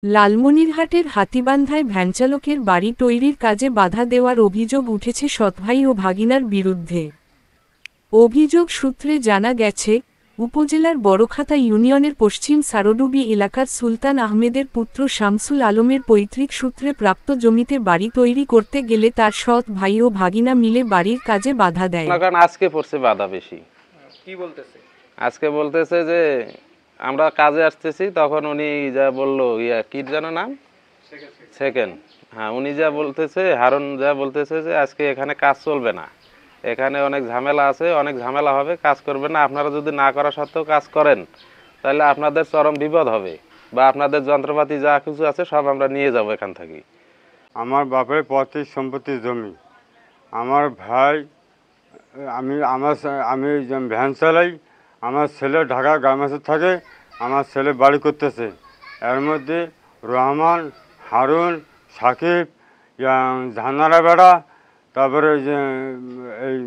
লালমনিরহাটের হাতীবান্ধায় ভ্যানচালকের বাড়ি তৈরির কাজে বাধা দেওয়ার অভিযোগ উঠেছে সৎভাই ও ভাগিনার বিরুদ্ধে। অভিযোগ সূত্রে জানা গেছে, উপজেলার বড়খাতা ইউনিয়নের পশ্চিম সারডুবি এলাকার সুলতান আহমেদের পুত্র শামসুল আলমের পৈতৃক সূত্রে প্রাপ্ত জমিতে বাড়ি তৈরি করতে গেলে তার সৎ ভাই ও ভাগিনা মিলে বাড়ির কাজে বাধা দেয়। আজকে পড়ছে বাধা বেশি। কি বলতেছে? আজকে বলতেছে যে আমরা কাজে আসতেছি, তখন উনি যা বললো কি যেন নাম সেকেন্ড, হ্যাঁ উনি যা বলতেছে, হারুন যা বলতেছে যে আজকে এখানে কাজ চলবে না, এখানে অনেক ঝামেলা আছে, অনেক ঝামেলা হবে, কাজ করবে না, আপনারা যদি না করা সত্ত্বেও কাজ করেন তাহলে আপনাদের চরম বিপদ হবে, বা আপনাদের যন্ত্রপাতি যা কিছু আছে সব আমরা নিয়ে যাব এখান থেকে। আমার বাপের পৈতৃক সম্পত্তি জমি, আমার ভাই, আমি ভ্যান চালাই, আমার ছেলে ঢাকা গার্মেন্টসে থাকে, আমার ছেলে বাড়ি করতেছে, এর মধ্যে রহমান, হারুন, সাকিব, ঝান্নারা বেড়া, তারপরে এই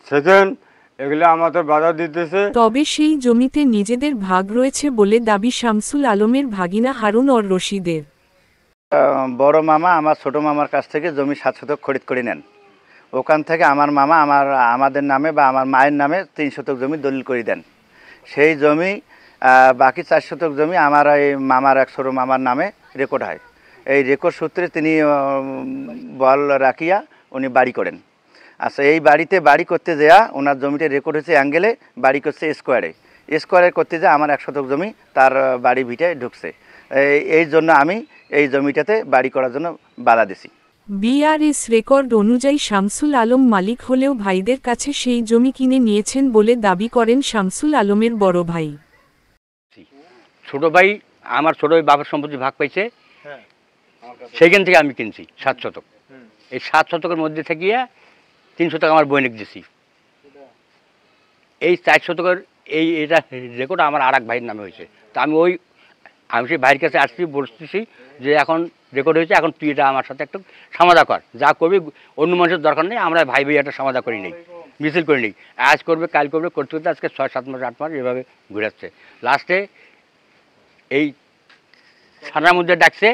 সেকেন্ড, এগুলো আমাদের বাধা দিতেছে। তবে সেই জমিতে নিজেদের ভাগ রয়েছে বলে দাবি শামসুল আলমের ভাগিনা হারুন অর রশিদের। বড় মামা আমার ছোট মামার কাছ থেকে জমি 7 শতক খরিদ করে নেন। ওখান থেকে আমার মামা আমাদের নামে বা আমার মায়ের নামে 3 শতক জমি দলিল করে দেন। সেই জমি বাকি 4 শতক জমি আমার এই মামার এক ছোট মামার নামে রেকর্ড হয়। এই রেকর্ড সূত্রে তিনি বল রাখিয়া উনি বাড়ি করেন। আচ্ছা, এই বাড়িতে বাড়ি করতে যাওয়া ওনার জমিতে রেকর্ড হচ্ছে অ্যাঙ্গেলে, বাড়ি করছে স্কোয়ারে করতে যা আমার 1 শতক জমি তার বাড়ি ভিটায় ঢুকছে। এই জন্য আমি এই জমিটাতে বাড়ি করার জন্য বাধা দিছি। বিআরএস রেকর্ড অনুযায়ী শামসুল আলম মালিক হলেও ভাইদের কাছে সেই জমি কিনে নিয়েছেন বলে দাবি করেন শামসুল আলমের বড় ভাই। ছোট ভাই আমার ছোট ভাই বাবার সম্পত্তি ভাগ পাইছে, সেইখান থেকে আমি কিনছি 7 শতক। এই 7 শতকের মধ্যে থেকে 3 শতক আমার বইনিক দিছি। এই 4 শতকের এটা রেকর্ড আমার আর এক ভাইয়ের নামে হয়েছে। তো আমি সেই ভাইয়ের কাছে আসছি, বলতেছি যে এখন রেকর্ড হয়েছে, এখন তুই এটা আমার সাথে একটু সমাধা কর, যা করবি অন্য মানুষের দরকার নেই, আমরা ভাই ভাই একটা সমাধা করি নেই, মিছিল করি নেই, আজ করবে কাল করবে করতে করতে আজকে 6-7 মাস 8 মাস এভাবে ঘুরাচ্ছে। লাস্টে এই থানার মধ্যে ডাকছে,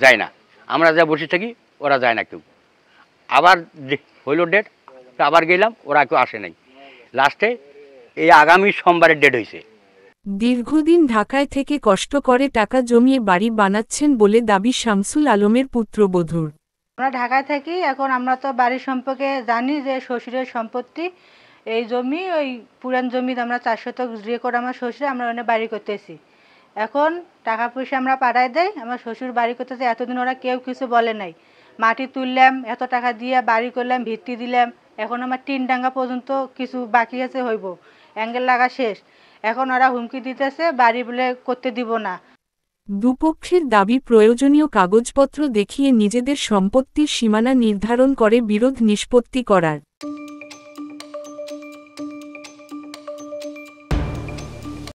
যায় না, আমরা যা বসে থাকি ওরা যায় না কেউ। আবার হইল ডেট, আবার গেলাম, ওরা কেউ আসে নাই। লাস্টে এই আগামী সোমবারের ডেট হয়েছে। দীর্ঘদিন ঢাকায় থেকে কষ্ট করে টাকা জমিয়ে বাড়ি বানাচ্ছেন বলে দাবি শামসুল আলমের পুত্রবধূর। আমরা ঢাকায় থাকি, এখন আমরা তো বাড়ির সম্পর্কে জানি যে শ্বশুরের সম্পত্তি এই জমি, ওই পুরান জমিতে আমরা 4 শতক রেকর্ড আমার শ্বশুরে, আমরা ওখানে বাড়ি করতেছি। এখন টাকা পয়সা আমরা পাঠাই দেয়, আমার শ্বশুর বাড়ি করতেছে, এতদিন ওরা কেউ কিছু বলে নাই। মাটি তুললাম, এত টাকা দিয়ে বাড়ি করলাম, ভিত্তি দিলাম, এখন আমার 3 ডাঙ্গা পর্যন্ত কিছু বাকি আছে, হইব অ্যাঙ্গেল লাগা শেষ। এখন ওরা হুমকি দিতেছে বাড়ি বলে করতে দিব না। দুপক্ষের দাবি প্রয়োজনীয় কাগজপত্র দেখিয়ে নিজেদের সম্পত্তির সীমানা নির্ধারণ করে বিরোধ নিষ্পত্তি করার।